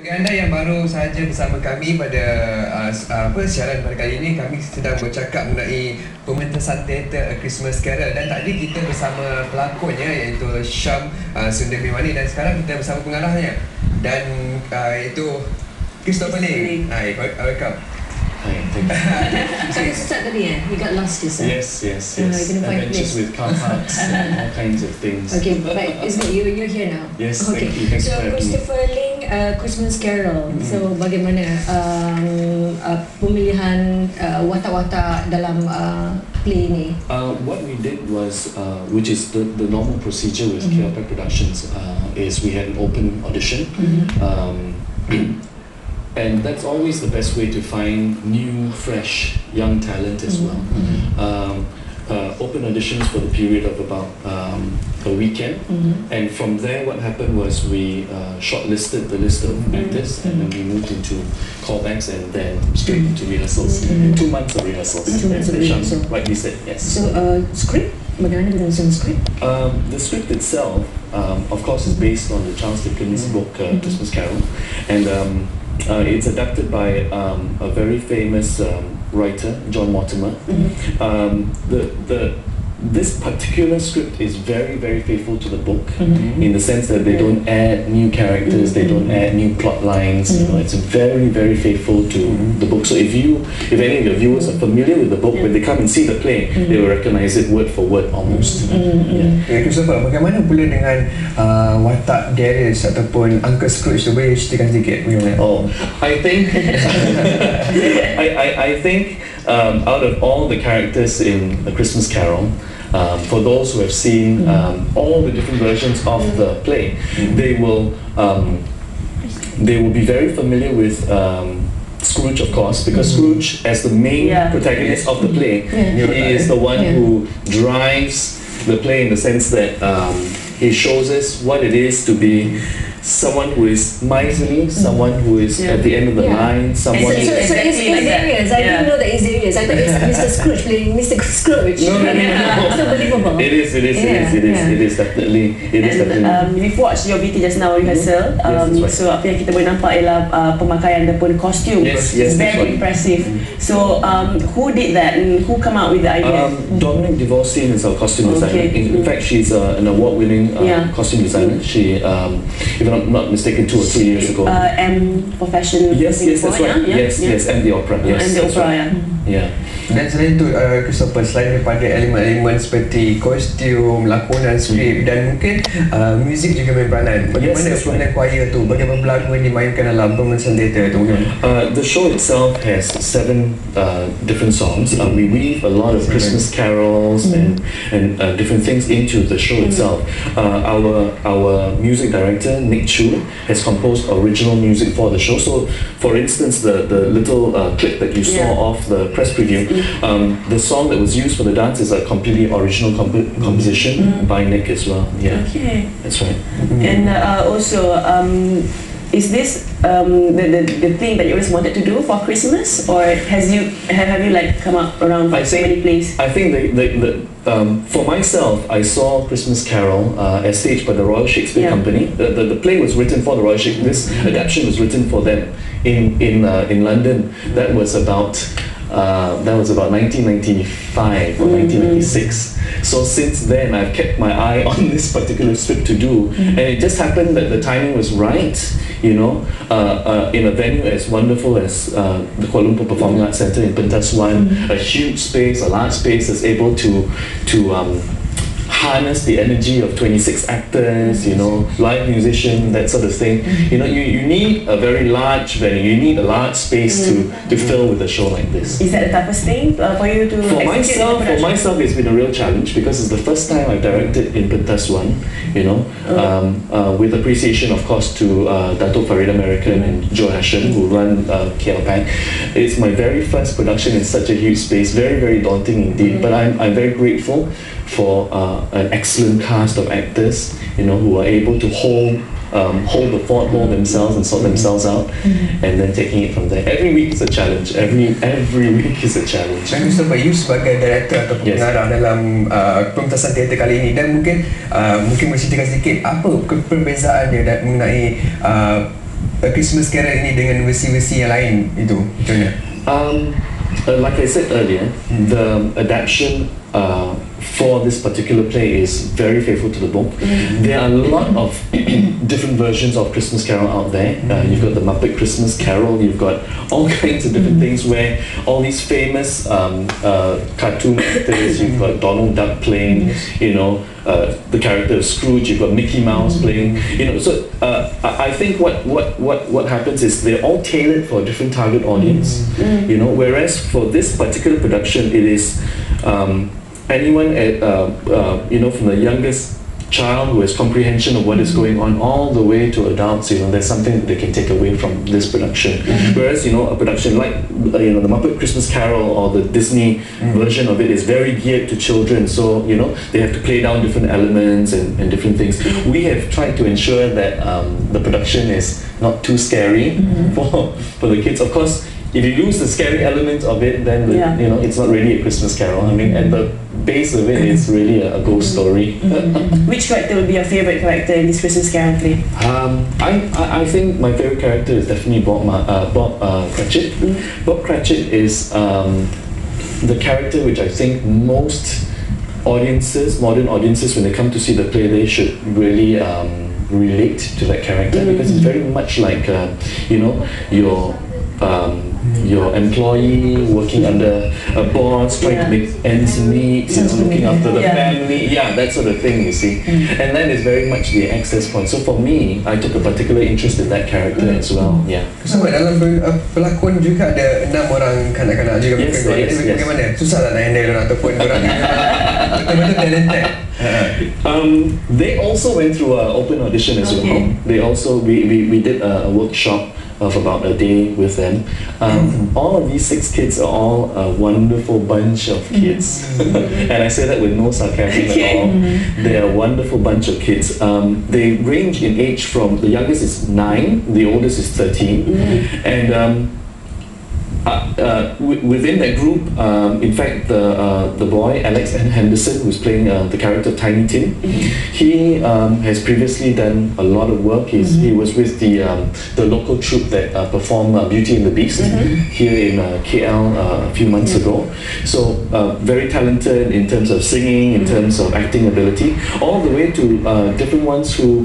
Bagi anda yang baru sahaja bersama kami pada siaran pada kali ini, kami sedang bercakap mengenai pementasan teater A Christmas Carol, dan tadi kita bersama pelakonnya iaitu Syam Sundarmewani, dan sekarang kita bersama pengarahnya dan iaitu Christopher Ling. Hai, welcome. Hi, thank you. So you start tadi you got lost just Yes. you're gonna find Adventures with car parks and all kinds of things. Okay, but it's good. You're here now. Yes, Okay. thank you. Thanks So for having me. Christopher Ling, Christmas Carol. So bagaimana pemilihan watak-watak dalam play ni? What we did was, which is the normal procedure with KLP Productions, is we had an open audition. And that's always the best way to find new, fresh, young talent as well. Open auditions for the period of about a weekend, and from there what happened was we shortlisted the list of actors, and then we moved into callbacks and then straight into rehearsals. 2 months of rehearsals. 2 months of rehearsal. Rightly said, yes. So script, bagaimana penulisan script? The script itself, of course, is based on the Charles Dickens book Christmas Carol, and it's adapted by a very famous writer, John Mortimer. This particular script is very, very faithful to the book, in the sense that they don't add new characters, they don't add new plot lines. You know, it's very, very faithful to the book. So if any of your viewers are familiar with the book, when they come and see the play, they will recognize it word for word almost. Christopher, bagaimana pula dengan watak Darius ataupun Uncle Scrooge tu? Boleh ceritakan sedikit bagaimana? Oh, I think I think out of all the characters in A Christmas Carol, for those who have seen all the different versions of the play, they will be very familiar with Scrooge, of course, because Scrooge, as the main protagonist of the play, he is the one who drives the play, in the sense that he shows us what it is to be someone who is miserly, someone who is at the end of the line, someone. So it's Darius. I didn't know that it's Darius. I thought it's Mr. Scrooge playing Mr. Scrooge. No. So believable. It is definitely. We've watched your BT just now rehearsal. So apa yang kita boleh nampak ialah pemakaian ataupun costume. Yes, It's that's very right. impressive. So who did that and who come out with the idea? Dominic Divorcine is our costume designer. In fact, she's an award-winning costume designer. She, if I'm not mistaken, 2 or 3 years ago. M for fashion. Yes, that's right. Yes, and the opera. Yes, And the that's opera, right. Yeah. Dan selain itu, Christopher, selain daripada elemen-elemen seperti kostum, lakonan, skrip dan mungkin muzik juga main peranan. Bagaimana peranan choir tu? Bagaimana lagu yang dimainkan dalam pementasan teater tu? The show itself has 7 different songs. We weave a lot of Christmas carols and different things into the show itself. Our music director, Nick Chu, has composed original music for the show. So, for instance, the little clip that you saw of the press preview, the song that was used for the dance is a completely original composition by Nick as well. Yeah, Okay. that's right. And also, is this the thing that you always wanted to do for Christmas, or have you like come up around so many plays? I think for myself, I saw Christmas Carol as staged by the Royal Shakespeare Company. The play was written for the Royal Shakespeare. This adaptation was written for them in London. That was about 1995 or 1996. So since then, I've kept my eye on this particular script to do, and it just happened that the timing was right. You know, in a venue as wonderful as the Kuala Lumpur Performing Arts Centre in Pentas One, a huge space, a large space, is able to harness the energy of 26 actors, you know, live musician, that sort of thing. You know, you need a very large venue, you need a large space to fill with a show like this. Is that the toughest thing for you to For execute myself, it's been a real challenge, because it's the first time I've directed in Pentas One, you know, with appreciation, of course, to Dato' Farid American and Joe Hashim, who run KLPAC. It's my very first production in such a huge space, very, very daunting indeed, but I'm very grateful for an excellent cast of actors, you know, who are able to hold the fort, hold themselves and sort themselves out, and then taking it from there. Every week is a challenge. Every week is a challenge. Dan Christopher, you sebagai director atau pengarah dalam pementasan teater kali ini, dan mungkin boleh ceritakan sedikit apa perbezaan dia mengenai A Christmas Carol ini dengan versi-versi yang lain itu macam mana? Like I said earlier, the adaptation for this particular play is very faithful to the book. There are a lot of different versions of Christmas Carol out there. You've got the Muppet Christmas Carol, you've got all kinds of different things where all these famous cartoon actors, you've got Donald Duck playing, you know, the character of Scrooge, you've got Mickey Mouse playing, you know. So I think what happens is they're all tailored for a different target audience, you know. Whereas for this particular production, it is anyone at you know, from the youngest child who has comprehension of what is going on all the way to adults. You know, there's something that they can take away from this production. Whereas, you know, a production like you know, the Muppet Christmas Carol or the Disney version of it is very geared to children. So you know, they have to play down different elements and different things. We have tried to ensure that the production is not too scary for the kids. Of course, if you lose the scary element of it, then you know, it's not really a Christmas Carol. I mean, at the base of it, it's really a ghost story. Which character would be your favorite character in this Christmas Carol play? I think my favorite character is definitely Bob Cratchit. Bob Cratchit is the character which I think most audiences, modern audiences, when they come to see the play, they should really relate to that character, because it's very much like you know, your employee working under a boss, trying to make ends meet, you know, looking after the family, that sort of thing, you see. And that is very much the access point. So for me, I took a particular interest in that character as well. So dalam pelakon juga ada 6 orang kanak-kanak juga. Yes. Bagaimana? Susah tak nak handle orang ataupun orang betul-betul talented? They also went through an open audition as well. They also, we did a workshop of about a day with them. All of these 6 kids are all a wonderful bunch of kids. And I say that with no sarcasm at all. They're a wonderful bunch of kids. They range in age from, the youngest is 9, the oldest is 13. And within that group, in fact, the boy Alex Henderson, who's playing the character of Tiny Tim, he has previously done a lot of work. He was with the local troupe that performed Beauty and the Beast here in KL a few months ago. So very talented in terms of singing, in terms of acting ability, all the way to different ones who